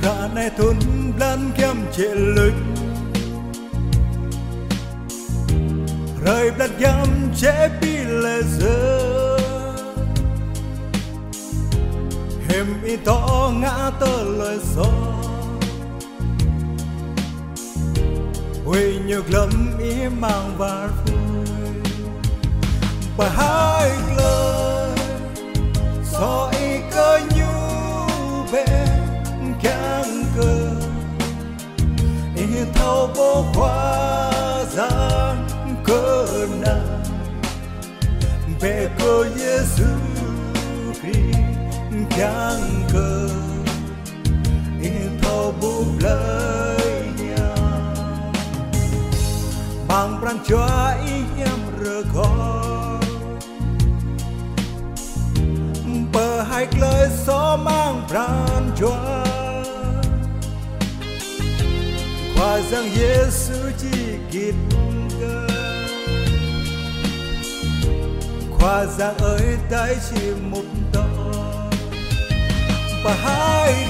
cả này thôn lan kem chế lực rời đặt kem chế bi lệ giờ hem y to ngã tơ lời gió huy nhược lắm ý mang vào vui và hai lời so ý cơ nhu về càng cơ ý thâu bố khoa gian cơ nàng về cơ Giêsu Christ càng cơ ý thâu bố lời nhà mang pran cho ý em rơ khó bờ hai lời gió mang pran cho khoa rằng Giêsu chỉ kịp cơ khoa rằng ơi tay chỉ một đó và hai